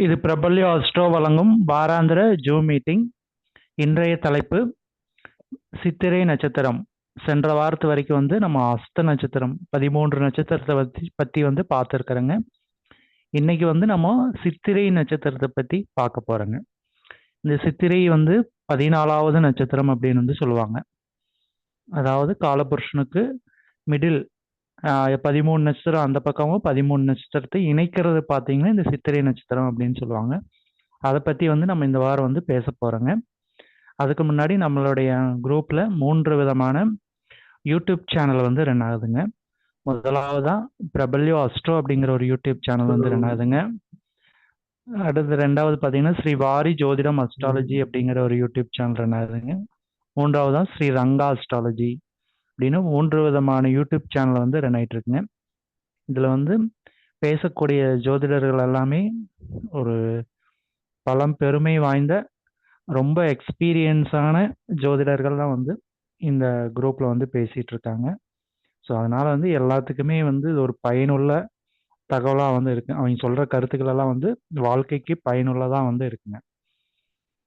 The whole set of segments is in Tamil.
இது பிரபல்ய அஸ்ட்ரோ வழங்கும் வாராந்திர ஜூம் மீட்டிங். இன்றைய தலைப்பு சித்திரை நட்சத்திரம். சென்ற வாரத்து வரைக்கும் நம்ம அஸ்த நட்சத்திரம் 13 நட்சத்திரத்தை பத்தி பார்த்துருக்குறோங்க. இன்னைக்கு நம்ம சித்திரை நட்சத்திரத்தை பத்தி பார்க்க போறோங்க. இந்த சித்திரை 14வது நட்சத்திரம் அப்படின்னு சொல்லுவாங்க. அதாவது காலபுருஷனுக்கு மிடில் 13 நட்சத்திரம் அந்த பக்கமும் 13 நட்சத்திரத்தை இணைக்கிறது பார்த்தீங்கன்னா இந்த சித்திரை நட்சத்திரம் அப்படின்னு சொல்லுவாங்க. அதை பற்றி நம்ம இந்த வாரம் பேச போகிறோங்க. அதுக்கு முன்னாடி நம்மளுடைய குரூப்பில் 3 விதமான யூடியூப் சேனல் ரன் ஆகுதுங்க. முதலாவதாக பிரபல்யோ அஸ்ட்ரோ அப்படிங்கிற ஒரு யூடியூப் சேனல் ரன் ஆகுதுங்க. அடுத்து ரெண்டாவது பார்த்தீங்கன்னா ஸ்ரீ வாரி ஜோதிடம் அஸ்ட்ராலஜி அப்படிங்கிற ஒரு யூடியூப் சேனல் ரன் ஆகுதுங்க. மூன்றாவதாக ஸ்ரீ ரங்கா அஸ்ட்ராலஜி அப்படின்னு 3 விதமான யூடியூப் சேனல் ரன் ஆகிட்டு இருக்குங்க. இதில் பேசக்கூடிய ஜோதிடர்கள் எல்லாமே ஒரு பெருமை வாய்ந்த ரொம்ப எக்ஸ்பீரியன்ஸான ஜோதிடர்கள் தான் இந்த குரூப்பில் பேசிகிட்டு இருக்காங்க. ஸோ அதனால் எல்லாத்துக்குமே இது ஒரு பயனுள்ள தகவலாக இருக்கு. அவங்க சொல்கிற கருத்துக்கள் எல்லாம் வாழ்க்கைக்கு பயனுள்ளதாக இருக்குங்க.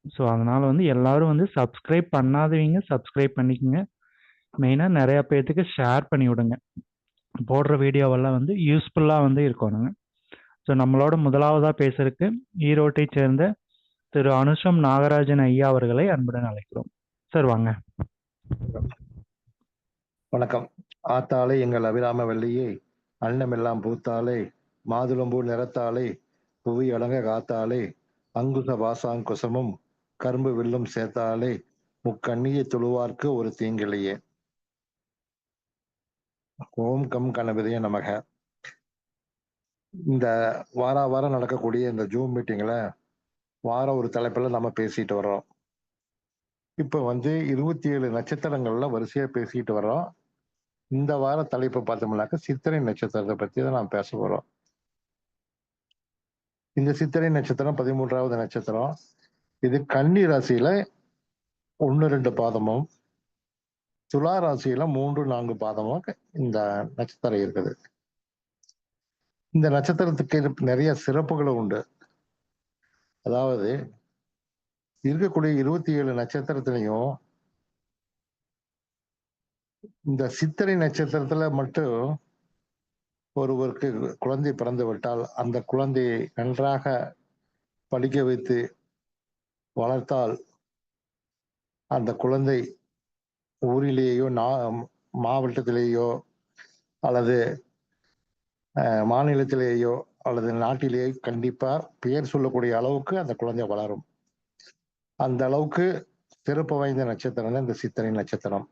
ஸோ அதனால் எல்லாரும் சப்ஸ்கிரைப் பண்ணாதவங்க சப்ஸ்கிரைப் பண்ணிக்கோங்க. மெயினாக நிறையா பேர்த்துக்கு ஷேர் பண்ணி விடுங்க. போடுற வீடியோவெல்லாம் யூஸ்ஃபுல்லாக இருக்கணுங்க. ஸோ நம்மளோட முதலாவதாக பேசுறதுக்கு ஈரோட்டை சேர்ந்த திரு அனுஷம் நாகராஜன் ஐயா அவர்களை அன்புடன் அழைக்கிறோம். சார் வாங்க. வணக்கம். ஆத்தாலே எங்கள் அபிராம வள்ளியே, அன்னமெல்லாம் பூத்தாலே, மாதுளம்பூ நிறத்தாலே, புவி அடங்க காத்தாலே, அங்குச வாசாங்குசமும் கரும்பு வில்லும் சேர்த்தாலே, முக்கண்ணியை தொழுவார்க்கு ஒரு தீங்கில்லையே. ஓம் கம் கணபதியே நமக. இந்த வாரம் நடக்கக்கூடிய இந்த ஜூம் மீட்டிங்ல வாரம் ஒரு தலைப்புல நம்ம பேசிட்டு வர்றோம். இப்ப 27 நட்சத்திரங்கள்ல வரிசையா பேசிட்டு வர்றோம். இந்த வார தலைப்பு பார்த்தோம்னாக்க சித்திரை நட்சத்திரத்தை பத்தி தான் நாம் பேச போறோம். இந்த சித்திரை நட்சத்திரம் 13வது நட்சத்திரம். இது கன்னி ராசியில 1-2 பாதமும், துலா ராசியில 3-4 பாதமும் இந்த நட்சத்திரம் இருக்குது. இந்த நட்சத்திரத்துக்கு நிறைய சிறப்புகளும் உண்டு. அதாவது இருக்கக்கூடிய 27 நட்சத்திரத்திலையும் இந்த சித்திரை நட்சத்திரத்துல மட்டும் ஒருவருக்கு குழந்தை பிறந்து விட்டால் அந்த குழந்தையை நன்றாக படிக்க வைத்து வளர்த்தால் அந்த குழந்தை ஊரிலேயோ மாவட்டத்திலேயோ அல்லது மாநிலத்திலேயோ அல்லது நாட்டிலேயோ கண்டிப்பா பெயர் சொல்லக்கூடிய அளவுக்கு அந்த குழந்தை வளரும். அந்த அளவுக்கு சிறப்பு வாய்ந்த நட்சத்திரம் தான் இந்த சித்திரை நட்சத்திரம்.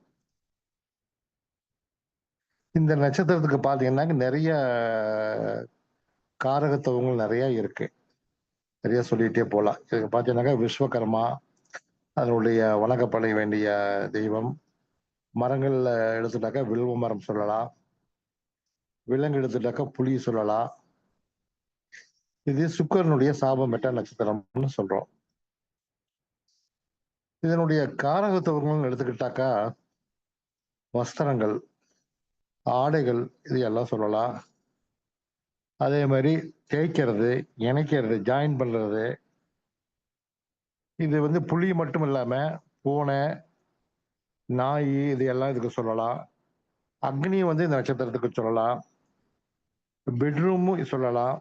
இந்த நட்சத்திரத்துக்கு பார்த்தீங்கன்னா நிறைய காரகத்துவங்கள் நிறைய இருக்கு. நிறைய சொல்லிட்டே போகலாம். இதுக்கு பார்த்தீங்கன்னாக்கா விஸ்வகர்மா அதனுடைய வணங்கப்பட வேண்டிய தெய்வம். மரங்கள்ல எடுத்துட்டாக்கா வில்வ மரம் சொல்லலாம். விலங்கு எடுத்துட்டாக்கா புலி சொல்லலாம். இது சுக்கரனுடைய சாபம் பெற்ற நட்சத்திரம்னு சொல்றோம். இதனுடைய காரகத்துவங்கள் எடுத்துக்கிட்டாக்கா வஸ்திரங்கள், ஆடைகள் இது எல்லாம் சொல்லலாம். அதே மாதிரி தேய்க்கிறது, இணைக்கிறது, ஜாயின் பண்றது. இது புலி மட்டும் இல்லாம பூனை, நாய் இது எல்லாம் இதுக்கு சொல்லலாம். அக்னி இந்த நட்சத்திரத்துக்கு சொல்லலாம். பெட்ரூமும் சொல்லலாம்.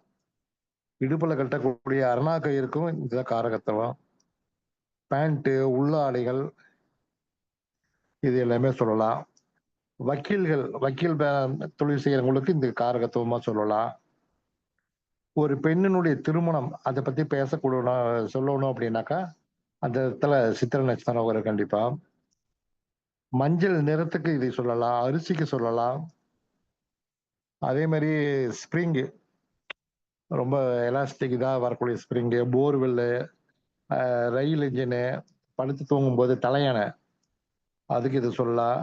இடுப்புல கட்டக்கூடிய அரணா கயிறுக்கும் இந்த காரகத்துவம். பேண்ட்டு, உள்ள ஆடைகள் இது எல்லாமே சொல்லலாம். வக்கீல் தொழில் செய்யறவங்களுக்கு இந்த காரகத்துவமா சொல்லலாம். ஒரு பெண்ணினுடைய திருமணம் அதை பத்தி சொல்லணும் அப்படின்னாக்கா அந்த இடத்துல சித்திரை நட்சத்திரம் வரும் கண்டிப்பா. மஞ்சள் நிறத்துக்கு இதை சொல்லலாம். அரிசிக்கு சொல்லலாம். அதே மாதிரி ஸ்ப்ரிங்கு, ரொம்ப எலாஸ்டிக் இதாக வரக்கூடிய ஸ்ப்ரிங்கு, போர்வெல்லு, ரயில் இன்ஜினு, படுத்து தூங்கும் போது தலையணை அதுக்கு இது சொல்லலாம்.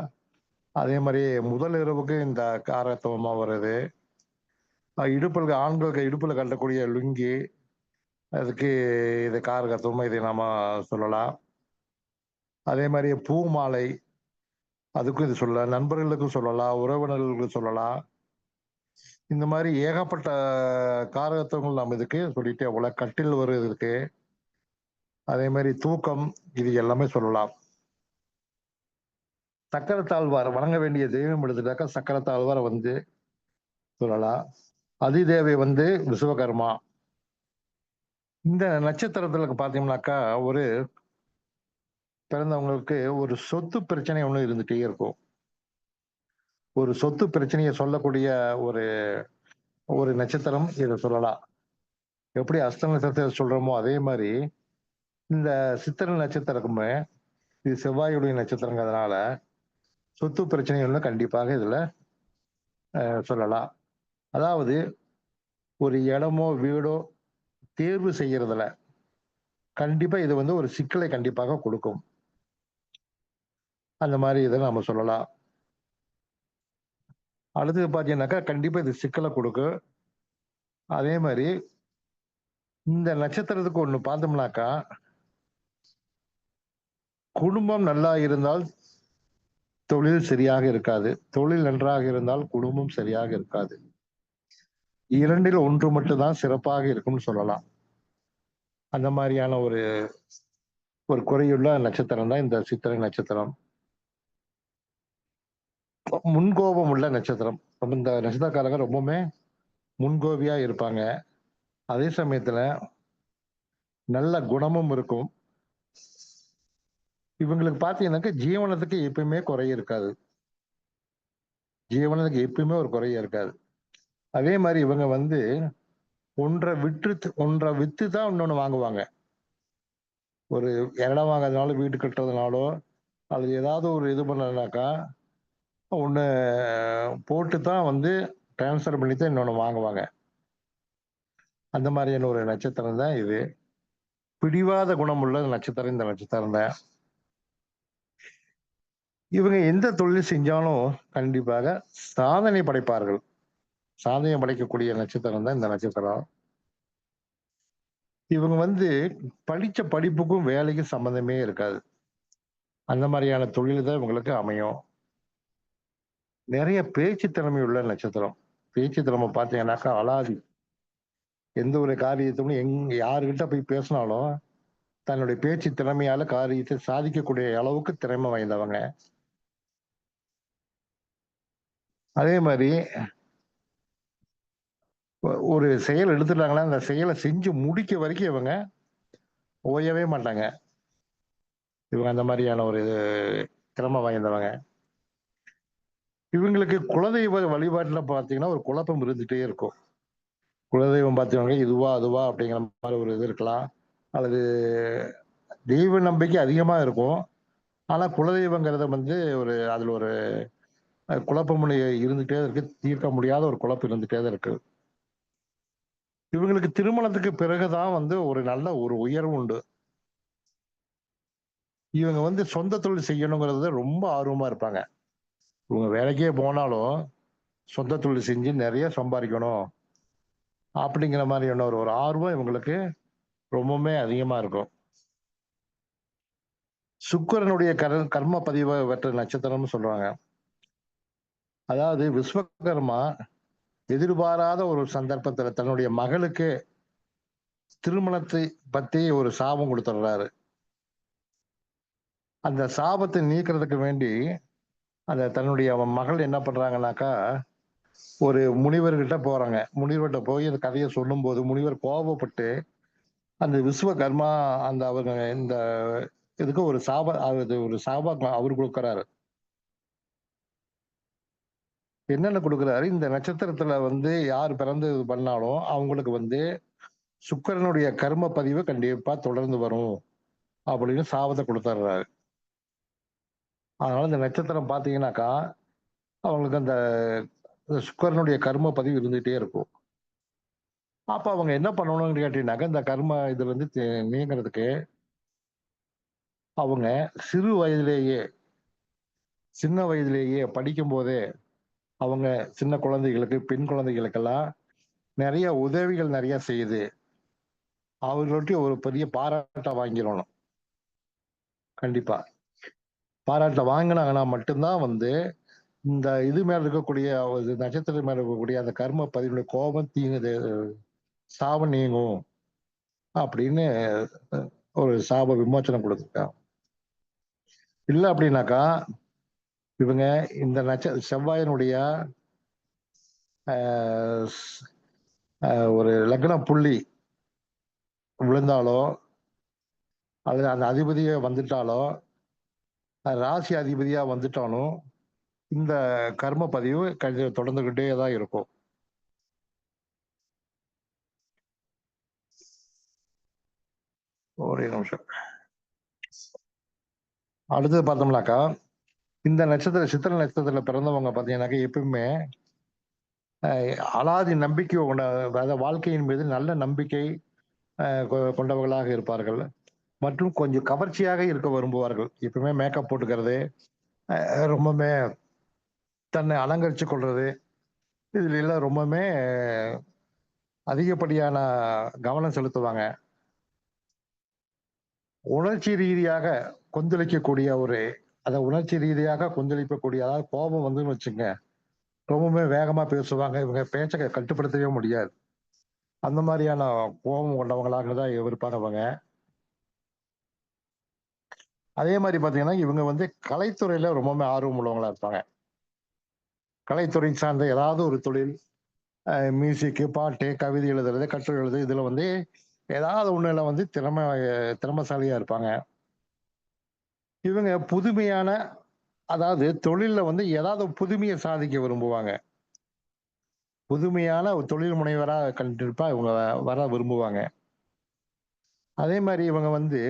அதே மாதிரி முதல் இரவுக்கு இந்த காரகத்துவமா வருது. ஆண்களுக்கு இடுப்புல கட்டக்கூடிய லுங்கி அதுக்கு இது காரகத்துவமா இதை நாம சொல்லலாம். அதே மாதிரி பூ மாலை அதுக்கும் இது சொல்லலாம். நண்பர்களுக்கும் சொல்லலாம், உறவினர்களுக்கும் சொல்லலாம். இந்த மாதிரி ஏகப்பட்ட காரகத்துவங்கள் நம்ம இதுக்கு சொல்லிட்டே போல. கட்டில் வருது இருக்கு, அதே மாதிரி தூக்கம், இது எல்லாமே சொல்லலாம். சக்கரத்தாழ்வார் வணங்க வேண்டிய தெய்வம் எடுத்துட்டாக்கா சக்கரத்தாழ்வாரை வந்து சொல்லலாம். அதிதேவை வந்து விஸ்வகர்மா. இந்த நட்சத்திரத்துல பாத்தீங்கன்னாக்கா ஒரு பிறந்தவங்களுக்கு ஒரு சொத்து பிரச்சனை ஒண்ணு இருந்துட்டே இருக்கும். ஒரு சொத்து பிரச்சனையை சொல்லக்கூடிய ஒரு ஒரு நட்சத்திரம் இதை சொல்லலாம். எப்படி அஸ்த நட்சத்திரத்தை சொல்றோமோ அதே மாதிரி இந்த சித்திரை நட்சத்திரக்குமே இது செவ்வாயுடைய நட்சத்திரங்கிறதுனால சொத்து பிரச்சனைகள்னு கண்டிப்பாக இதுல சொல்லலாம். அதாவது ஒரு இடமோ வீடோ தேர்வு செய்யறதுல கண்டிப்பா இது வந்து ஒரு சிக்கலை கண்டிப்பாக கொடுக்கும். அந்த மாதிரி இதை நம்ம சொல்லலாம். அடுத்தது பாத்தீங்கன்னாக்கா கண்டிப்பா இது சிக்கலை கொடுக்கும். அதே மாதிரி இந்த நட்சத்திரத்துக்கு ஒண்ணு பார்த்தோம்னாக்கா குடும்பம் நல்லா இருந்தால் தொழில் சரியாக இருக்காது, தொழில் நன்றாக இருந்தால் குடும்பம் சரியாக இருக்காது. இரண்டில் ஒன்று மட்டும்தான் சிறப்பாக இருக்கும்னு சொல்லலாம். அந்த மாதிரியான ஒரு ஒரு குறையுள்ள நட்சத்திரம் தான் இந்த சித்திரை நட்சத்திரம். முன்கோபம் உள்ள நட்சத்திரம். இந்த நட்சத்திரக்காரங்க ரொம்பவுமே முன்கோபியா இருப்பாங்க. அதே சமயத்துல நல்ல குணமும் இருக்கும். இவங்களுக்கு பாத்தீங்கன்னாக்க ஜீவனத்துக்கு எப்பயுமே குறை இருக்காது. ஜீவனத்துக்கு எப்பயுமே ஒரு குறைய இருக்காது. அதே மாதிரி இவங்க வந்து ஒன்றை வித்து தான் இன்னொன்னு வாங்குவாங்க. ஒரு இடம் வாங்குறதுனால வீடு கட்டுறதுனாலோ அல்லது ஏதாவது ஒரு இது பண்ணனாக்கா ஒண்ணு போட்டு தான் வந்து டிரான்ஸ்ஃபர் பண்ணி தான் இன்னொன்னு வாங்குவாங்க. அந்த மாதிரியான ஒரு நட்சத்திரம் தான் இது. பிடிவாத குணம் உள்ள நட்சத்திரம் இந்த நட்சத்திரம் தான். இவங்க எந்த தொழில் செஞ்சாலும் கண்டிப்பாக சாதனை படைப்பார்கள். சாதனை படைக்கக்கூடிய நட்சத்திரம் தான் இந்த நட்சத்திரம். இவங்க வந்து படிச்ச படிப்புக்கும் வேலைக்கும் சம்பந்தமே இருக்காது. அந்த மாதிரியான தொழில் தான் இவங்களுக்கு அமையும். நிறைய பேச்சு திறமை உள்ள நட்சத்திரம். பேச்சு திறமை பார்த்தீங்கன்னாக்கா அலாதி. எந்த ஒரு காரியத்தையும் யாருக்கிட்ட போய் பேசினாலும் தன்னுடைய பேச்சு திறமையால காரியத்தை சாதிக்கக்கூடிய அளவுக்கு திறமை வாய்ந்தவங்க. அதே மாதிரி ஒரு செயல் எடுத்துட்டாங்கன்னா அந்த செயலை செஞ்சு முடிக்க வரைக்கும் இவங்க ஓயவே மாட்டாங்க. இவங்க அந்த மாதிரியான ஒரு திறமை வாய்ந்தவங்க. இவங்களுக்கு குலதெய்வ வழிபாட்டுல பாத்தீங்கன்னா ஒரு குழப்பம் இருந்துட்டே இருக்கும். குலதெய்வம் பார்த்தீங்கன்னா இதுவா அதுவா அப்படிங்கிற மாதிரி ஒரு இது இருக்கலாம். அல்லது தெய்வ நம்பிக்கை அதிகமா இருக்கும். ஆனா குலதெய்வங்கிறத வந்து அதுல ஒரு குழப்பம் இருந்துட்டே இருக்கு. தீர்க்க முடியாத ஒரு குழப்பம் இருந்துட்டே தான் இருக்கு. இவங்களுக்கு திருமணத்துக்கு பிறகுதான் வந்து ஒரு நல்ல ஒரு உயர்வு உண்டு. இவங்க வந்து சொந்த தொழில் செய்யணுங்கிறது ரொம்ப ஆர்வமா இருப்பாங்க. இவங்க வேலைக்கே போனாலும் சொந்த தொழில் செஞ்சு நிறைய சம்பாதிக்கணும் அப்படிங்கிற மாதிரியான ஒரு ஒரு ஆர்வம் இவங்களுக்கு ரொம்பவுமே அதிகமா இருக்கும். சுக்கிரனுடைய கர்ம பதிவு பெற்ற நட்சத்திரம்னு சொல்றாங்க. அதாவது விஸ்வகர்மா எதிர்பாராத ஒரு சந்தர்ப்பத்துல தன்னுடைய மகளுக்கு திருமணத்தை பத்தி ஒரு சாபம் கொடுத்துடுறாரு. அந்த சாபத்தை நீக்கிறதுக்கு வேண்டி அந்த தன்னுடைய மகள் என்ன பண்றாங்கன்னாக்கா ஒரு முனிவர்கிட்ட போறாங்க. முனிவர்கிட்ட போய் அந்த கதையை சொல்லும் போது முனிவர் கோபப்பட்டு அந்த விஸ்வகர்மா அந்த அவங்க இந்த இதுக்கு ஒரு சாபம் அவர் கொடுக்கிறாரு. என்னென்ன கொடுக்குறாரு, இந்த நட்சத்திரத்துல வந்து யார் பிறந்து இது பண்ணாலும் அவங்களுக்கு வந்து சுக்கிரனுடைய கர்ம பதிவு கண்டிப்பா தொடர்ந்து வரும் அப்படின்னு சாபத்தை கொடுத்துட்றாரு. அதனால இந்த நட்சத்திரம் பாத்தீங்கன்னாக்கா அவங்களுக்கு அந்த சுக்கிரனுடைய கர்ம பதிவு இருந்துகிட்டே இருக்கும். அப்ப அவங்க என்ன பண்ணணும்னு கேட்டீங்கன்னாக்கா இந்த கர்ம இதுல இருந்து நீங்கிறதுக்கு அவங்க சிறு வயதிலேயே சின்ன வயதிலேயே படிக்கும் போதே அவங்க சின்ன குழந்தைகளுக்கு பெண் குழந்தைகளுக்கெல்லாம் நிறைய உதவிகள் நிறைய செய்யுது அவர்கள்ட்ட ஒரு பெரிய பாராட்ட வாங்கிடணும். கண்டிப்பா பாராட்ட வாங்கினாங்கன்னா மட்டும்தான் வந்து இந்த இது மேல இருக்கக்கூடிய நட்சத்திரம் மேல இருக்கக்கூடிய அந்த கர்ம பதிவுடைய கோபம் தீங்குது, சாபம் நீங்கும் அப்படின்னு ஒரு சாப விமோச்சனம் கொடுத்துருக்காங்க. இல்லை அப்படின்னாக்கா இவங்க இந்த செவ்வாயினுடைய ஒரு லக்ன புள்ளி விழுந்தாலோ அல்லது அந்த அதிபதியை வந்துட்டாலோ ராசி அதிபதியா வந்துட்டாலும் இந்த கர்ம பதிவு தொடர்ந்துகிட்டே தான் இருக்கும். ஒரே நிமிஷம். அடுத்தது பார்த்தோம்னாக்கா இந்த சித்திரை நட்சத்திரத்துல பிறந்தவங்க பார்த்தீங்கன்னாக்கா எப்பவுமே அலாதி நம்பிக்கை அதாவது வாழ்க்கையின் மீது நல்ல நம்பிக்கை கொண்டவர்களாக இருப்பார்கள் மற்றும் கொஞ்சம் கவர்ச்சியாக இருக்க விரும்புவார்கள். எப்பவுமே மேக்கப் போட்டுக்கிறது, ரொம்பவுமே தன்னை அலங்கரிச்சு கொள்றது, இதுல எல்லாம் ரொம்பவுமே அதிகப்படியான கவனம் செலுத்துவாங்க. உணர்ச்சி ரீதியாக கொந்தளிக்கக்கூடிய உணர்ச்சி ரீதியாக கொந்தளிக்கக்கூடிய, அதாவது கோபம் வந்து வச்சுங்க ரொம்பவுமே வேகமா பேசுவாங்க. இவங்க பேச்சை கட்டுப்படுத்தவே முடியாது. அந்த மாதிரியான கோபம் கொண்டவங்களாக தான் இருப்பாங்க அவங்க. அதே மாதிரி பாத்தீங்கன்னா இவங்க வந்து கலைத்துறையில ரொம்பவுமே ஆர்வம் உள்ளவங்களா இருப்பாங்க. கலைத்துறை சார்ந்த ஏதாவது ஒரு தொழில், மியூசிக்கு, பாட்டு, கவிதை எழுதுறது, கட்டுரை எழுதுறது, இதுல வந்து ஏதாவது ஒண்ணுல வந்து திறமைசாலியா இருப்பாங்க. இவங்க புதுமையான, அதாவது தொழில்ல வந்து ஏதாவது புதுமையை சாதிக்க விரும்புவாங்க. புதுமையான ஒரு தொழில் முனைவரா கண்டிப்பா இவங்க வர விரும்புவாங்க. அதே மாதிரி இவங்க வந்து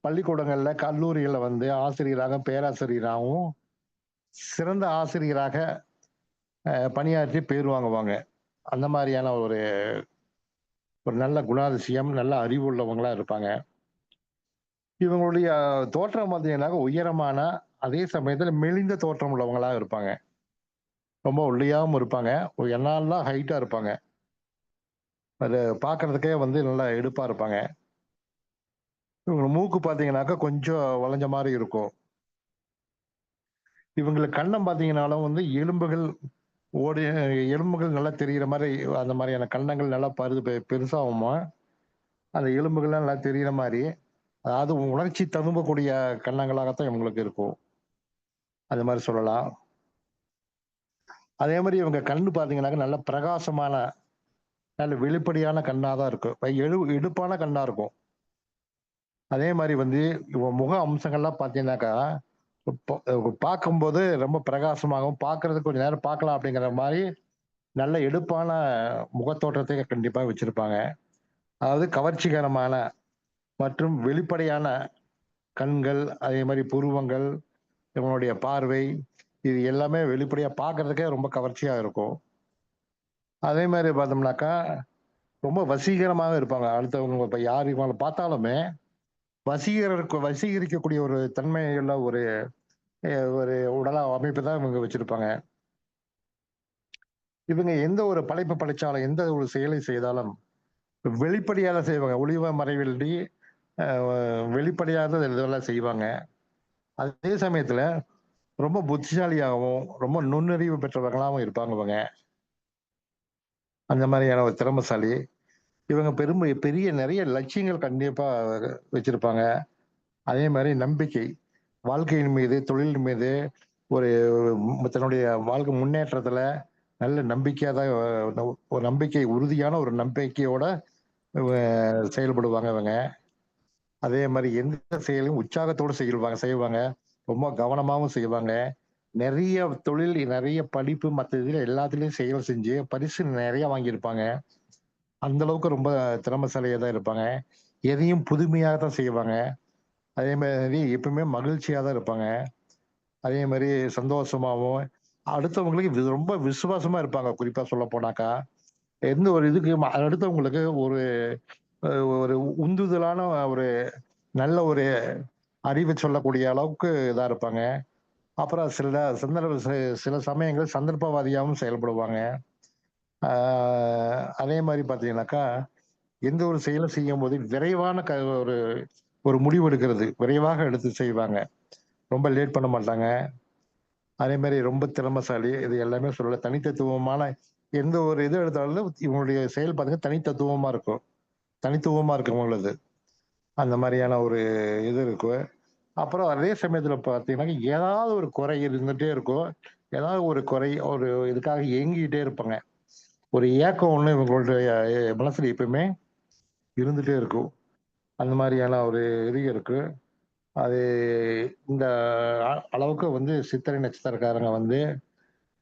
பள்ளிக்கூடங்கள்ல, கல்லூரிகள்ல வந்து ஆசிரியராக, பேராசிரியராகவும் சிறந்த ஆசிரியராக பணியாற்றி பேர் வாங்குவாங்க. அந்த மாதிரியான ஒரு நல்ல குணாதிசயம், நல்ல அறிவு உள்ளவங்களா இருப்பாங்க. இவங்களுடைய தோற்றம் பார்த்தீங்கன்னா உயரமான, அதே சமயத்துல மெலிந்த தோற்றம் உள்ளவங்களா இருப்பாங்க. ரொம்ப ஒல்லியாவும் இருப்பாங்க, என்னாலாம் ஹைட்டா இருப்பாங்க. அது பார்க்கறதுக்கே வந்து நல்லா எடுப்பா இருப்பாங்க. இவங்க மூக்கு பார்த்தீங்கன்னாக்கா கொஞ்சம் வளைஞ்ச மாதிரி இருக்கும். இவங்களுக்கு கண்ணம் பார்த்தீங்கன்னாலும் வந்து எலும்புகள் நல்லா தெரிகிற மாதிரி, அந்த மாதிரியான கன்னங்கள் நல்லா பெருசாகுமா, அந்த எலும்புகள்லாம் நல்லா தெரிகிற மாதிரி, அதாவது உணர்ச்சி ததும்பக்கூடிய கன்னங்களாகத்தான் இவங்களுக்கு இருக்கும். அது மாதிரி சொல்லலாம். அதே மாதிரி இவங்க கண்ணு பார்த்தீங்கன்னாக்க நல்ல பிரகாசமான, நல்ல வெளிப்படையான கண்ணா தான் இருக்கும். எடுப்பான கண்ணா இருக்கும். அதே மாதிரி வந்து இவங்க முக அம்சங்கள்லாம் பார்த்தீங்கன்னாக்கா பார்க்கும்போது ரொம்ப பிரகாசமாகவும், பார்க்கறதுக்கு கொஞ்ச நேரம் பார்க்கலாம் அப்படிங்கிற மாதிரி நல்ல எடுப்பான முகத்தோற்றத்தை கண்டிப்பா வச்சிருப்பாங்க. அதாவது கவர்ச்சிகரமான மற்றும் வெளிப்படையான கண்கள், அதே மாதிரி புருவங்கள், இவங்களுடைய பார்வை, இது எல்லாமே வெளிப்படையா பார்க்கறதுக்கே ரொம்ப கவர்ச்சியா இருக்கும். அதே மாதிரி பார்த்தோம்னாக்கா ரொம்ப வசீகரமாக இருப்பாங்க. அடுத்தவங்க இப்ப யார் இவங்களை பார்த்தாலுமே வசீகரிக்கக்கூடிய ஒரு தன்மையுள்ள ஒரு ஒரு உடல அமைப்பு தான் இவங்க வச்சிருப்பாங்க. இவங்க எந்த ஒரு படைப்பு படைச்சாலும், எந்த ஒரு செயலை செய்தாலும் வெளிப்படையாக செய்வாங்க. ஒளிவ மறைவின்றி வெளிப்படையாக இதெல்லாம் செய்வாங்க. அதே சமயத்துல ரொம்ப புத்திசாலியாகவும், ரொம்ப நுண்ணறிவு பெற்றவர்களாகவும் இருப்பாங்க இவங்க. அந்த மாதிரியான ஒரு திறமைசாலி. இவங்க பெரிய நிறைய லட்சியங்கள் கண்டிப்பா வச்சிருப்பாங்க. அதே மாதிரி நம்பிக்கை, வாழ்க்கையின் மீது, தொழில் மீது ஒரு தன்னுடைய வாழ்க்கை முன்னேற்றத்துல நல்ல நம்பிக்கையா தான், ஒரு நம்பிக்கை, உறுதியான ஒரு நம்பிக்கையோட செயல்படுவாங்க இவங்க. அதே மாதிரி எந்த செயலையும் உற்சாகத்தோடு செய்வாங்க. ரொம்ப கவனமாகவும் செய்வாங்க. நிறைய தொழில், நிறைய படிப்பு, மற்ற இதுல எல்லாத்துலயும் செயல் செஞ்சு பரிசு நிறைய வாங்கியிருப்பாங்க. அந்த அளவுக்கு ரொம்ப திறமைசாலியா தான் இருப்பாங்க. எதையும் புதுமையாக தான் செய்வாங்க. அதே மாதிரி எப்பவுமே மகிழ்ச்சியா தான் இருப்பாங்க. அதே மாதிரி சந்தோஷமாவும், அடுத்தவங்களுக்கு ரொம்ப விசுவாசமா இருப்பாங்க. குறிப்பா சொல்ல போனாக்கா எந்த ஒரு இதுக்கு அடுத்தவங்களுக்கு ஒரு ஒரு உந்துதலான ஒரு நல்ல ஒரு அறிவு சொல்லக்கூடிய அளவுக்கு இதா இருப்பாங்க. அப்புறம் சில சமயங்கள் சந்தர்ப்பவாதியாகவும் செயல்படுவாங்க. அதே மாதிரி பார்த்தீங்கன்னாக்கா எந்த ஒரு செயலை செய்யும் போது விரைவான ஒரு ஒரு முடிவு எடுக்கிறது, விரைவாக எடுத்து செய்வாங்க. ரொம்ப லேட் பண்ண மாட்டாங்க. அதே மாதிரி ரொம்ப திறமைசாலி, இது எல்லாமே சொல்லல. தனித்தத்துவமான எந்த ஒரு இது எடுத்தாலும் இவங்களுடைய செயல் பார்த்தீங்கன்னா தனித்தத்துவமா இருக்கும். தனித்துவமா இருக்கும் இவங்களது. அந்த மாதிரியான ஒரு இது இருக்கும். அப்புறம் அதே சமயத்துல பார்த்தீங்கன்னா, ஏதாவது ஒரு குறை இருந்துட்டே இருக்கும். ஏதாவது ஒரு குறை, ஒரு இதுக்காக ஏங்கிட்டே இருப்பாங்க. ஒரு ஏக்கம் ஒண்ணு இவங்களுடைய மனசுல எப்பவுமே இருந்துட்டே இருக்கும். அந்த மாதிரியான ஒரு இது இருக்கு. அது இந்த அளவுக்கு வந்து சித்திரை நட்சத்திரக்காரங்க வந்து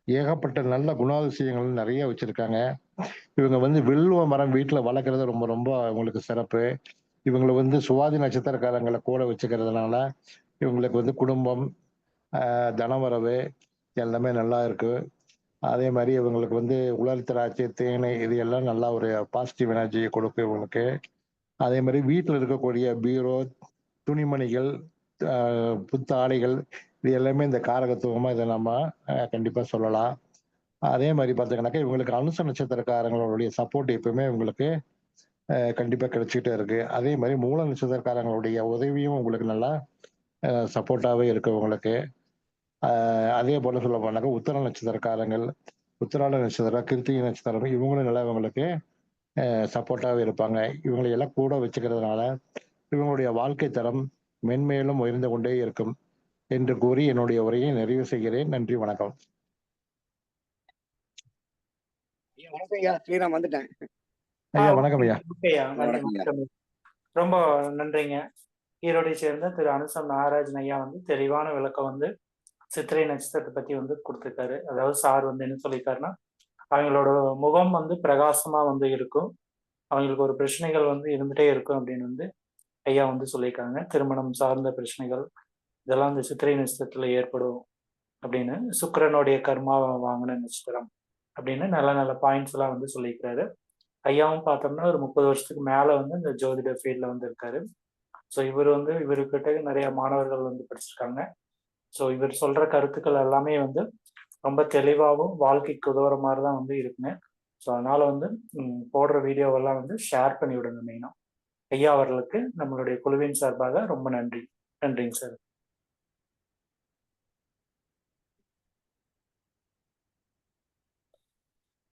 ஏகப்பட்ட நல்ல குணாதிசயங்கள் நிறைய வச்சிருக்காங்க. இவங்க வந்து வில்வ மரம் வீட்டுல வளர்க்கறது ரொம்ப ரொம்ப அவங்களுக்கு சிறப்பு. இவங்களை வந்து சுவாதி நட்சத்திரக்காரங்களை கூட வச்சுக்கிறதுனால இவங்களுக்கு வந்து குடும்பம், தனவரவு எல்லாமே நல்லா இருக்கு. அதே மாதிரி இவங்களுக்கு வந்து உலர் திராட்சை, தேனை இது எல்லாம் நல்லா ஒரு பாசிட்டிவ் எனர்ஜியை கொடுக்கும் இவங்களுக்கு. அதே மாதிரி வீட்டில் இருக்கக்கூடிய பீரோ, துணிமணிகள், புத்த ஆடைகள் இது எல்லாமே இந்த காரகத்துவமா இதை நம்ம கண்டிப்பா சொல்லலாம். அதே மாதிரி பார்த்தீங்கன்னாக்கா இவங்களுக்கு அனுச நட்சத்திரக்காரங்களுடைய சப்போர்ட் எப்பவுமே இவங்களுக்கு கண்டிப்பா கிடைச்சிட்டே இருக்கு. அதே மாதிரி மூல நட்சத்திரக்காரங்களுடைய உதவியும் உங்களுக்கு நல்லா சப்போர்ட்டாவே இருக்கு உங்களுக்கு. அதே போல சொல்ல போனாக்கா உத்தர நட்சத்திரக்காரங்கள், உத்திராட நட்சத்திரம், கிருத்திகை நட்சத்திரம் இவங்களும் நல்லா இவங்களுக்கு சப்போர்ட்டாவே இருப்பாங்க. இவங்களை எல்லாம் கூட வச்சுக்கிறதுனால இவங்களுடைய வாழ்க்கை தரம் மென்மேலும் உயர்ந்து கொண்டே இருக்கும் என்று கூறி என்னுடைய உரையை நிறைவு செய்கிறேன். நன்றி, வணக்கம். வணக்கம் ஐயா, ஸ்ரீராம் வந்துட்டேன். ஐயா வணக்கம் ஐயா. வணக்கம். ரொம்ப நன்றிங்க. ஈரோடை சேர்ந்த திரு அனுசம் நாகராஜன் ஐயா வந்து தெளிவான விளக்கம் வந்து சித்திரை நட்சத்திரத்தை பத்தி வந்து கொடுத்துருக்காரு. அதாவது சார் வந்து என்ன சொல்லியிருக்காருன்னா, அவங்களோட முகம் வந்து பிரகாசமா வந்து இருக்கும், அவங்களுக்கு ஒரு பிரச்சனைகள் வந்து இருந்துட்டே இருக்கும் அப்படின்னு வந்து ஐயா வந்து சொல்லியிருக்காங்க. திருமணம் சார்ந்த பிரச்சனைகள் இதெல்லாம் இந்த சித்திரை நட்சத்திரத்துல ஏற்படும் அப்படின்னு, சுக்கிரனுடைய கர்மாவை வாங்கின நட்சத்திரம் அப்படின்னு நல்ல நல்ல பாயிண்ட்ஸ் எல்லாம் வந்து சொல்லியிருக்காரு. ஐயாவும் பார்த்தோம்னா ஒரு 30 வருஷத்துக்கு மேல வந்து இந்த ஜோதிட ஃபீல்ட்ல வந்து இருக்காரு. ஸோ இவர்கிட்ட நிறைய மாணவர்கள் வந்து படிச்சிருக்காங்க. ஸோ இவர் சொல்ற கருத்துக்கள் எல்லாமே வந்து ரொம்ப தெளிவாகவும் வாழ்க்கைக்கு உதவுற மாதிரி தான் வந்து இருக்குங்க. ஸோ அதனால வந்து போடுற வீடியோவெல்லாம் வந்து ஷேர் பண்ணி விடுங்க மெயினாக. ஐயா அவர்களுக்கு நம்மளுடைய குழுவின் சார்பாக ரொம்ப நன்றி. நன்றிங்க சார்.